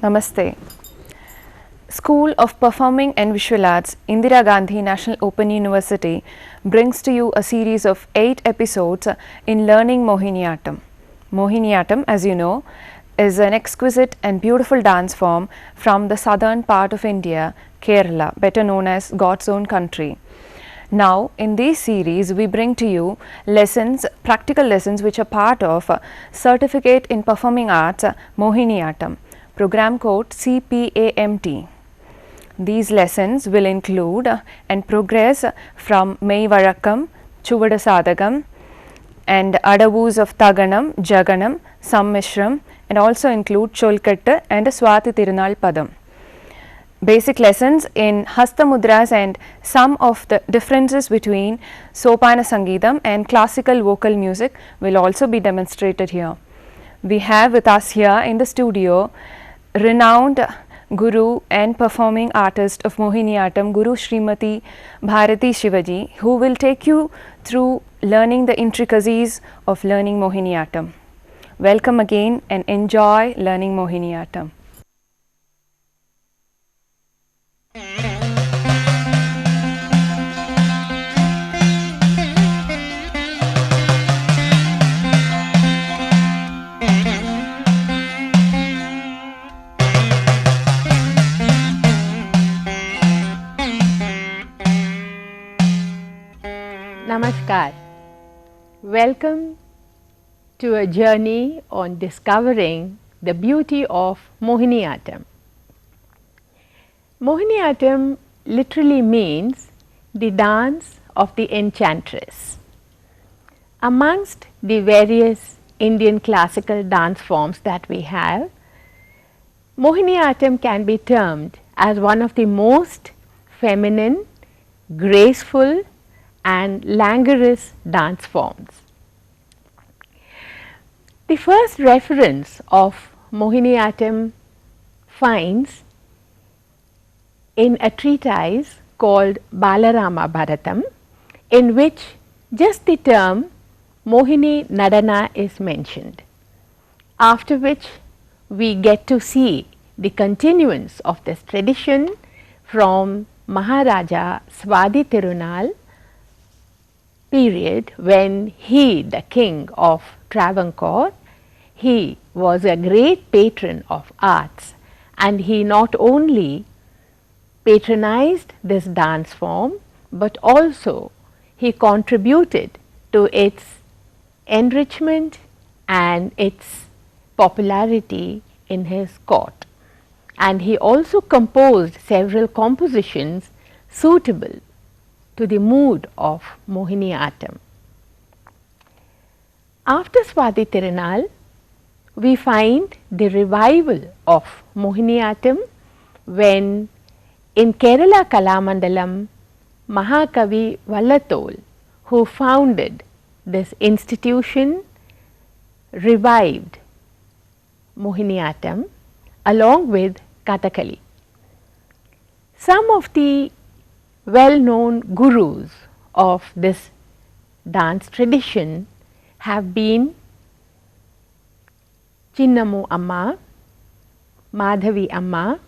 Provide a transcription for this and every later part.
Namaste. School of Performing and Visual Arts, Indira Gandhi National Open University brings to you a series of 8 episodes in learning Mohiniattam. Mohiniattam, as you know, is an exquisite and beautiful dance form from the southern part of India, Kerala, better known as God's own country. Now, in this series, we bring to you lessons, practical lessons which are part of Certificate in Performing Arts Mohiniattam, program code CPAMT. These lessons will include and progress from Mei Varakkam, Chuvada Sadagam and Adavus of Taganam, Jaganam, Sammishram, and also include Cholkatta and Swati Tirunal Padam. Basic lessons in Hasta Mudras and some of the differences between Sopana Sangeetam and classical vocal music will also be demonstrated here. We have with us here in the studio renowned Guru and performing artist of Mohiniattam, Guru Srimati Bharati Shivaji, who will take you through learning the intricacies of learning Mohiniattam. Welcome again and enjoy learning Mohiniattam. Namaskar. Welcome to a journey on discovering the beauty of Mohiniattam. Mohiniattam literally means the dance of the enchantress. Amongst the various Indian classical dance forms that we have, Mohiniattam can be termed as one of the most feminine, graceful and languorous dance forms. The first reference of Mohiniattam finds in a treatise called Balarama Bharatam, in which just the term Mohini Nadana is mentioned, after which we get to see the continuance of this tradition from Maharaja Swati Tirunal period, when he, the king of Travancore, he was a great patron of arts, and he not only patronized this dance form, but also he contributed to its enrichment and its popularity in his court. And he also composed several compositions suitable to the mood of Mohiniattam. After Swati Tirunal, we find the revival of Mohiniattam when in Kerala Kalamandalam, Mahakavi Vallatol, who founded this institution, revived Mohiniattam along with Kathakali. Some of the well-known gurus of this dance tradition have been Chinnamu Amma, Madhavi Amma,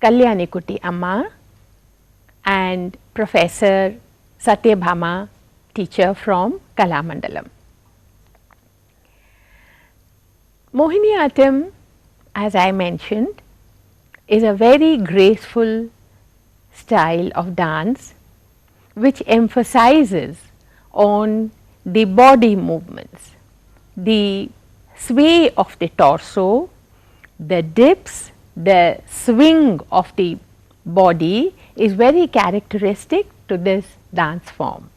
Kalyanikutti Amma and Professor Satyabhama, teacher from Kalamandalam. Mohiniattam, as I mentioned, is a very graceful style of dance which emphasizes on the body movements, the sway of the torso, the dips, the swing of the body is very characteristic to this dance form.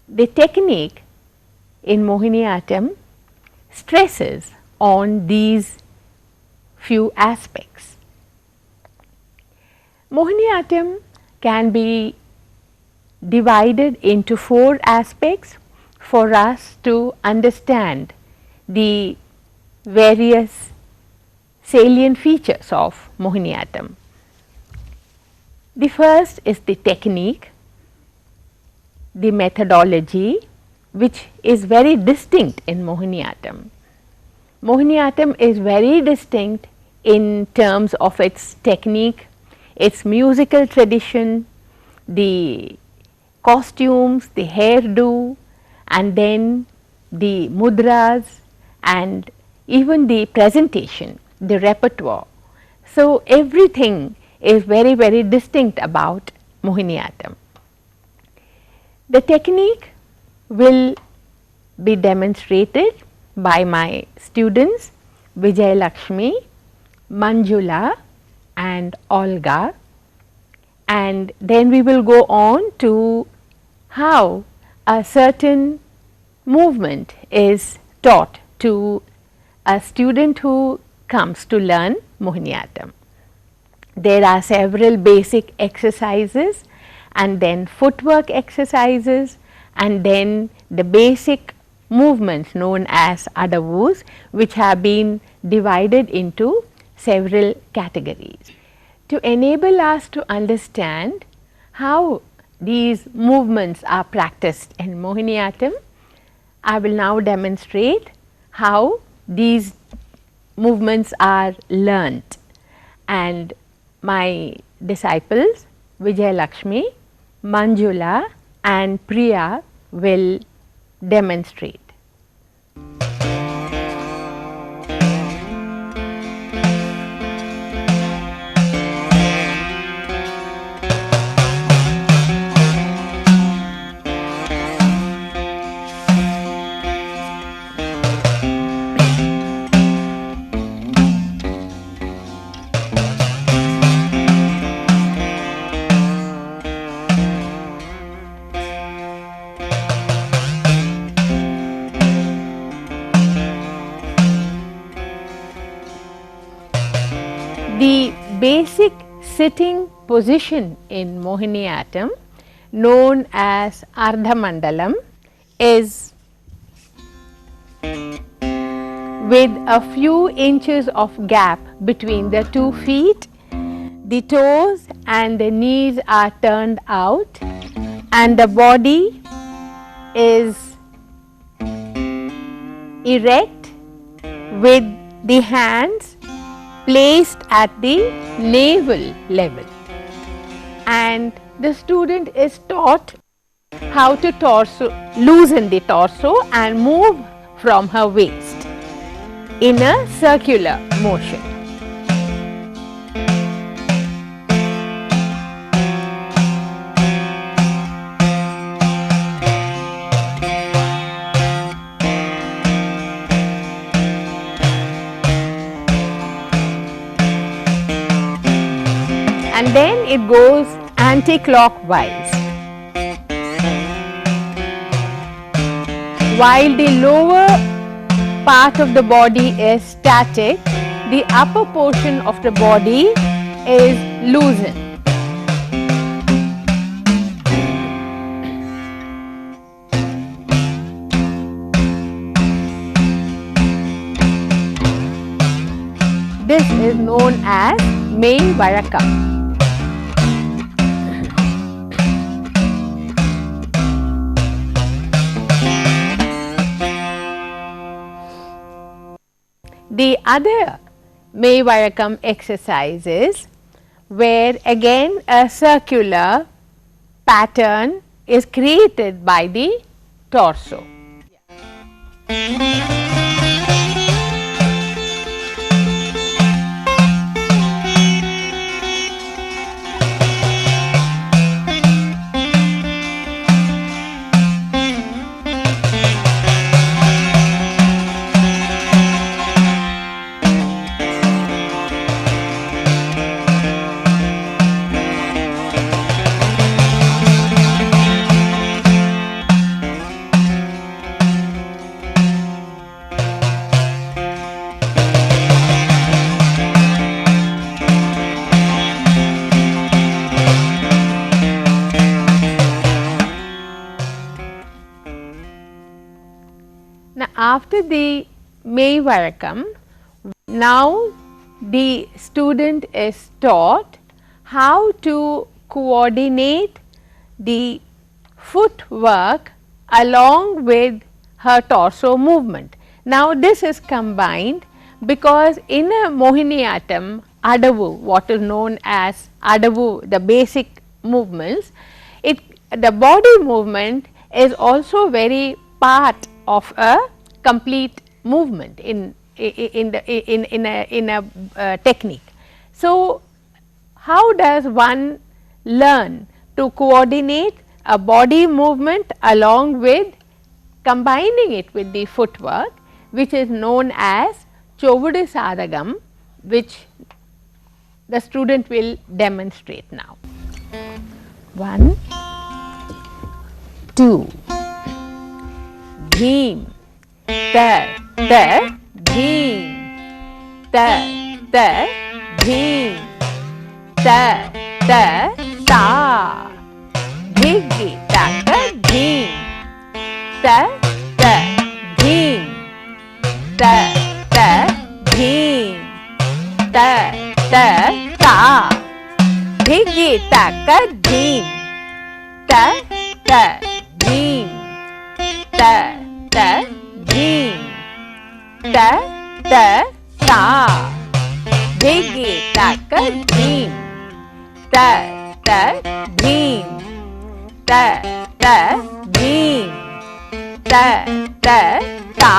The technique in Mohiniattam stresses on these few aspects. Mohiniattam can be divided into 4 aspects for us to understand the various salient features of Mohiniattam. The first is the technique, the methodology, which is very distinct in Mohiniattam. Mohiniattam is very distinct in terms of its technique, its musical tradition, the costumes, the hairdo, and then the mudras and even the presentation, the repertoire. So, everything is very, very distinct about Mohiniattam. The technique will be demonstrated by my students Vijay Lakshmi, Manjula and Olga, and then we will go on to how a certain movement is taught to a student who comes to learn Mohiniattam. There are several basic exercises and then footwork exercises and then the basic movements known as adavus, which have been divided into several categories. To enable us to understand how these movements are practiced in Mohiniattam, I will now demonstrate how these movements are learnt, and my disciples Vijay Lakshmi, Manjula and Priya will demonstrate. The basic sitting position in Mohiniattam, known as Ardha Mandalam, is with a few inches of gap between the 2 feet. The toes and the knees are turned out and the body is erect with the hands placed at the navel level, and the student is taught how to loosen the torso and move from her waist in a circular motion. And then it goes anti-clockwise. While the lower part of the body is static, the upper portion of the body is loosened. This is known as May Varakam. The other May Varakam exercises, where again a circular pattern is created by the torso. Now, after the May Varakam, now the student is taught how to coordinate the footwork along with her torso movement. Now, this is combined because in a Mohiniattam, Adavu, what is known as Adavu, the basic movements, the body movement is also very part of a complete movement in a technique. So, how does one learn to coordinate a body movement along with combining it with the footwork, which is known as Chovudu Sadagam, which the student will demonstrate now. 1, 2, Dheem, Ta, Dheem, Ta, Dheem, Ta, Ta, Dhigi, Taka, Dheem, Ta, Dheem, Ta, Dheem, Ta, Ta, Dhigi, Taka, Dheem, Ta, Dheem, Ta, Dheem, Ta, Ta, Dhigi, Taka, Dheem, Ta, Dheem, Ta, Dheem, Ta, Ta,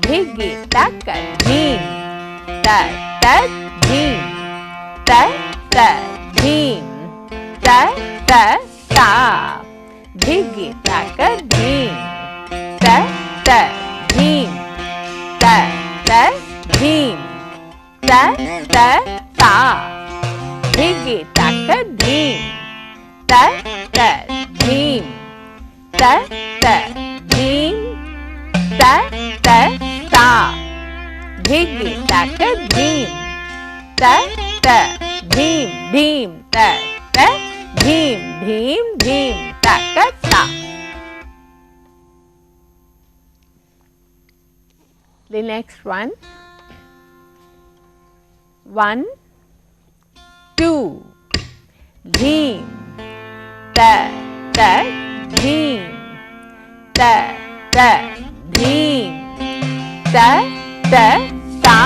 Dhigi, Taka, Dheem, Ta, Dheem, Ta, Dheem, Ta, Ta, Dhigi, Taka, Dheem, Ta, Dheem, Ta, Dheem, Ta, Ta, Dhigi, Taka, Dheem, Ta, Dheem, Ta, Dheem, Ta, Ta, Dhigi, Taka, Dheem, Ta, Dheem, Dheem, Ta, Dheem, Dheem, Dheem, Taka, Ta. The next one, 1, 2, Dheem, Ta, Dheem, Ta, Dheem, Ta, Ta,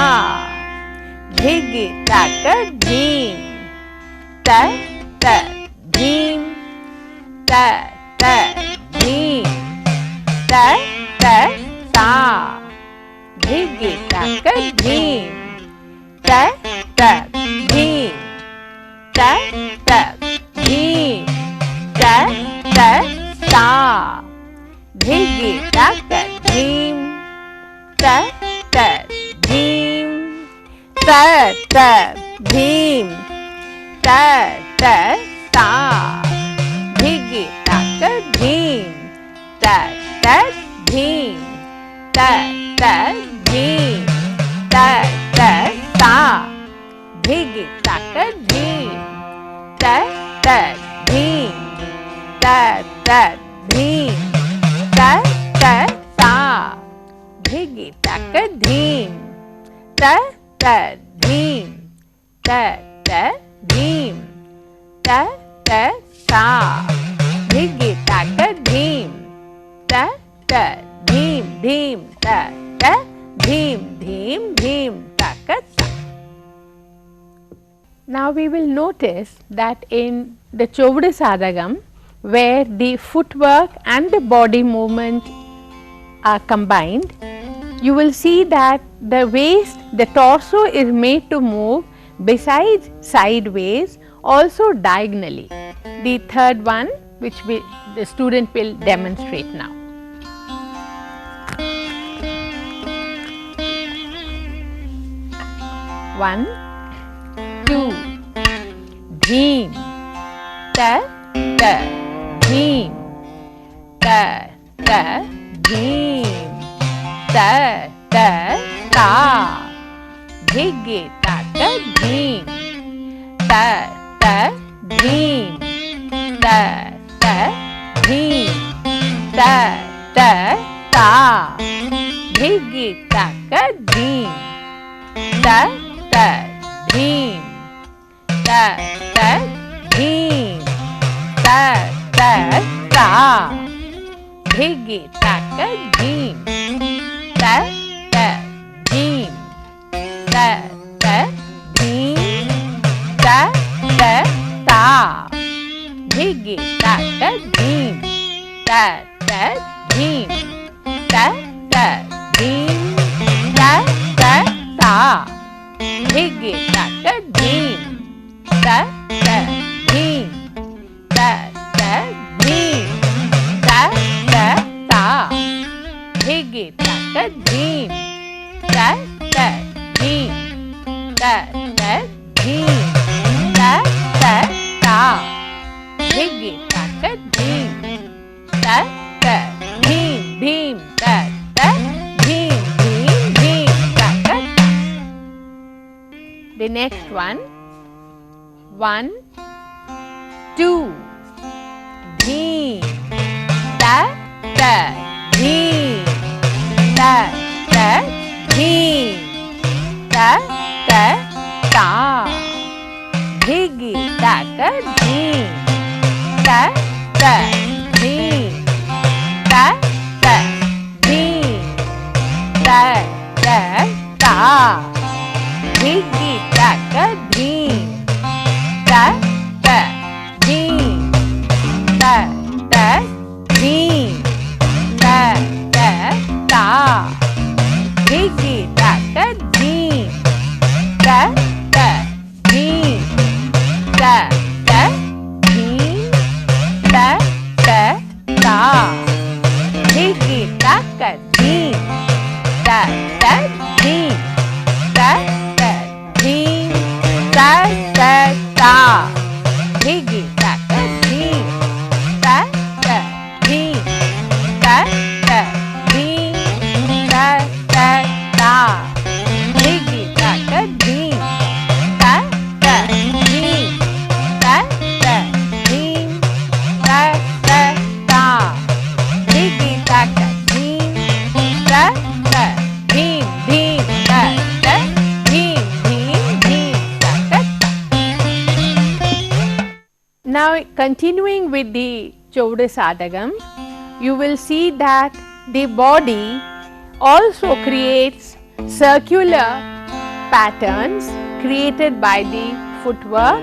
Dhigi, Taka, Dheem, Ta, Dheem, Ta, Dheem, Ta, Ta, Dhigi, Taka, Dheem, Ta, Dheem, Ta, Dheem, Ta, Ta, Dhigi, Taka, Dheem, Ta, Dheem, Ta, Dheem, Ta, Ta, Dhigi, Taka, Dheem, Ta, Dheem, Ta, Dheem, Ta, Ta, Dhigi, Taka, Dheem, Ta, Dheem, Ta, Dheem, Ta, Ta, Dhigi, Taka, Dheem, Ta, Dheem, Ta, Dheem, Ta, Ta, Dhigi, Taka, Dheem, Ta, Dheem, Dheem, Ta, Dheem, Dheem, Dheem, Taka, Ta. Now, we will notice that in the Chovudu Sadagam, where the footwork and the body movement are combined, you will see that the waist, the torso is made to move besides sideways, also diagonally. The third one, which the student will demonstrate now. One, 2, Dheem, Ta, Dheem, Ta, Dheem, Ta, Ta, Dhigi, Taka, Dheem, Ta, Dheem, Ta, Dheem, Ta, Ta, Dhigi, Taka, Dheem, Ta, Dheem, Ta, Dheem, Ta, Ta, Dhigi, Taka, Dheem, ta ta deen ta ta deen ta ta ta dhige ta ta deen ta ta deen ta ta deen ta ta ta dhige ta ta deen ta ta deen ta ta deen ta ta ta dhige ta ta deen ta ta deen ta ta deen ta ta ta dhige ta ta deen ta ta deen deen ta ta deen deen deen ta ta ta. The next one, 1 2 deen ta ta deen ta ta deen ta ta ta dhige ta ta deen ta ta deen ta ta deen ta ta ta dhige ta ta deen ta ta deen ta ta deen ta ta ta dhige ta ta deen ta ta deen ta ta deen ta ta ta dhige ta ta deen ta ta deen ta ta deen ta ta ta dhige ta ta deen ta ta deen ta ta deen ta ta ta dhige ta ta deen ta ta deen ta ta deen ta ta ta dhige ta ta deen ta ta deen deen ta ta deen deen deen ta ta ta. Now continuing with the Chaudasadagam, you will see that the body also creates circular patterns created by the footwork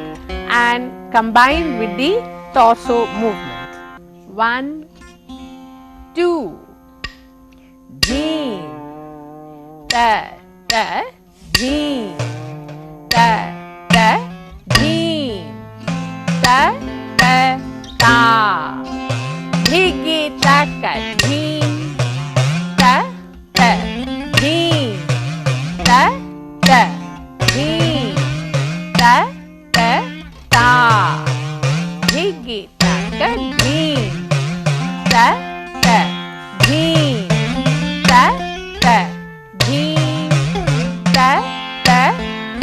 and combined with the torso movement. 1 2 deen ta ta deen ta ta deen ta ta ta dhige ta ta deen ta ta deen ta ta deen ta ta ta dhige ta ta deen ta ta deen ta ta deen ta ta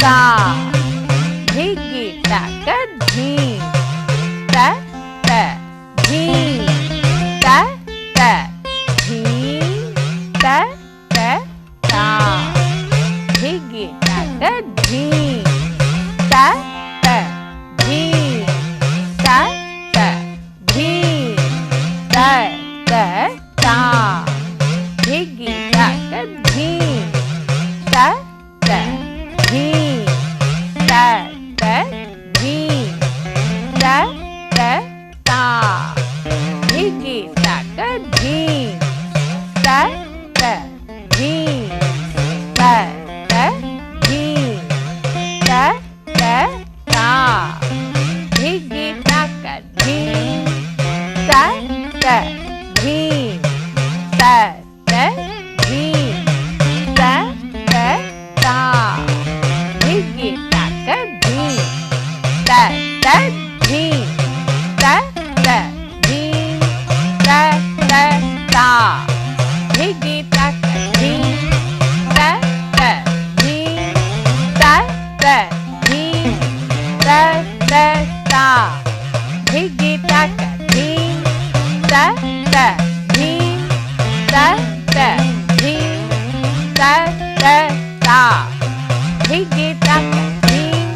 ta dhige ta ta deen ta ta deen ta ta deen ta ta ta dhige ta ta deen ta ta deen ta ta deen ta ta ta dhige ta ta deen ta ta deen ta ta deen ta ta ta dhige ta ta deen ta ta deen ta ta deen ta ta ta dhige ta ta deen ta ta deen ta ta deen ta ta ta dhige ta ta deen ta ta deen ta ta deen ta ta ta dhige ta ta deen ta ta deen ta ta deen ta ta ta dhige ta ta deen ta ta deen ta ta deen ta ta ta dhige ta ta deen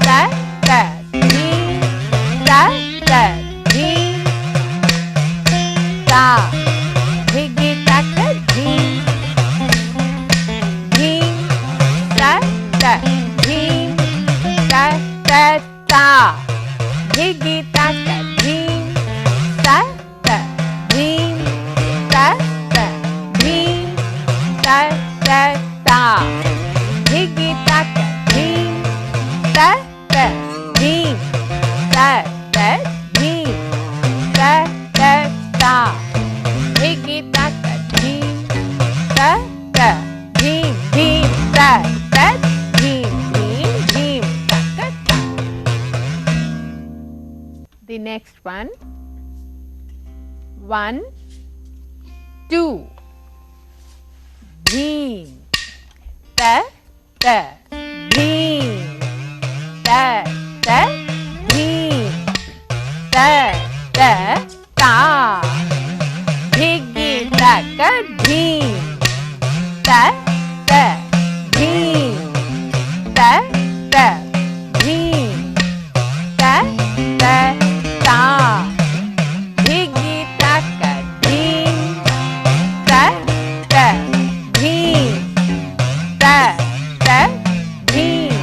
ta ta deen ta ta deen ta dhige ta ta deen ta. Dhigi taka dheem, ta ta dheem, ta ta dheem, ta ta ta. Dhigi taka dheem, ta ta dheem, ta ta dheem, ta ta ta. Dhigi taka dheem, ta ta dheem, dheem, ta ta dheem, dheem, dheem, taka ta. The next one. 1, 2. Dheem, ta ta dheem, ta ta dheem, ta ta ta. Dhigi taka dheem, ta ta dheem, ta ta dheem, ta ta ta. Dhigi taka dheem, ta ta dheem, ta ta dheem,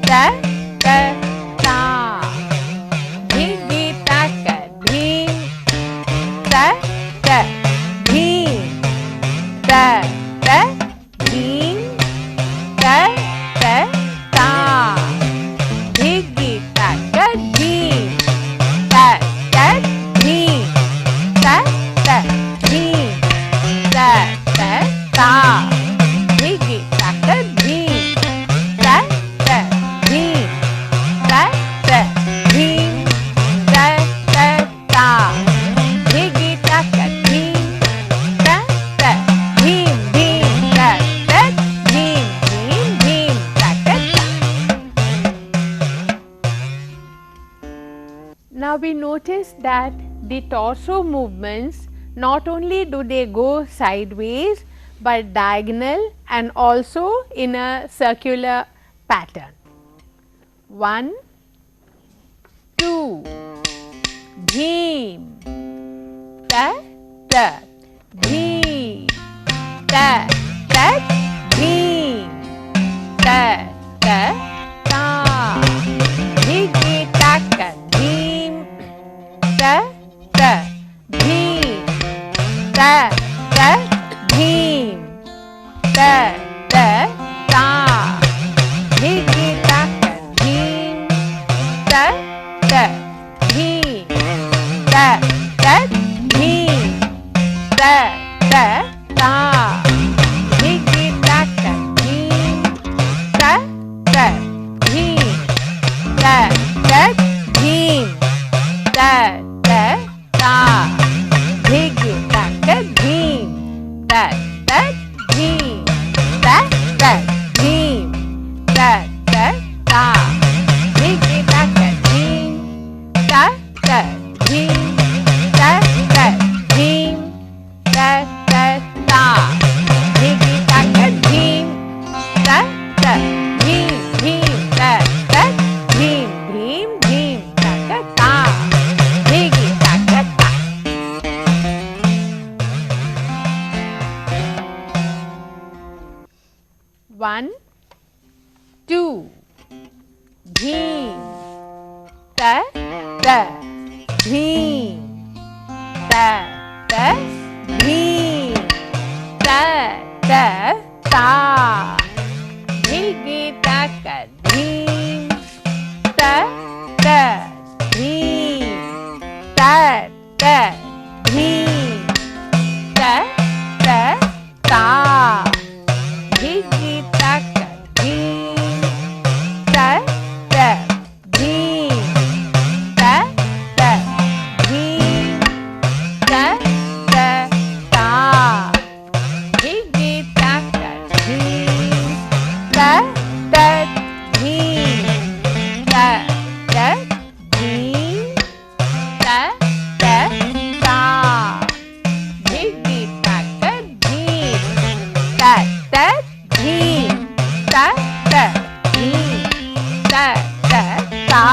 ta ta ta. Dhigi taka dheem, ta ta dheem, ta ta dheem, ta ta ta. Dhigi taka dheem, ta ta dheem, ta ta dheem, ta ta ta. Dhigi taka dheem, ta ta dheem, ta ta dheem, ta ta ta. Dhigi taka dheem, ta ta dheem, dheem, ta ta dheem, dheem, dheem, taka ta. Now we notice that the torso movements, not only do they go sideways but diagonal and also in a circular pattern. 1, 2. Dheem, ta ta dheem, ta ta dheem, ta ta ta. Dhigi taka dheem, ta ta dheem, ta ta dheem, ta ta ta. Dhigi taka dheem, ta ta dheem, ta ta dheem, ta ta ta. Dhigi taka dheem, ta ta dheem, ta ta dheem, ta ta ta. Dhigi taka dheem, ta ta dheem, ta ta dheem, ta ta ta. Dhigi taka dheem, ta ta dheem, ta ta dheem, ta ta ta. Dhigi taka dheem, ta ta dheem, dheem, ta ta dheem, dheem, dheem, taka ta. Dhigi taka ta. 1, 2. Dheem, ta ta dheem, ta ta dheem, ta ta ta. Dhigi taka dheem, ta ta dheem, ta ta dheem, ta ta ta. Dhigi taka dheem, ta ta dheem, ta ta dheem, ta ta ta. Dhigi taka dheem, ta ta dheem, ta ta dheem, ta ta ta. Dhigi taka dheem, ta ta dheem, ta ta dheem, ta ta ta.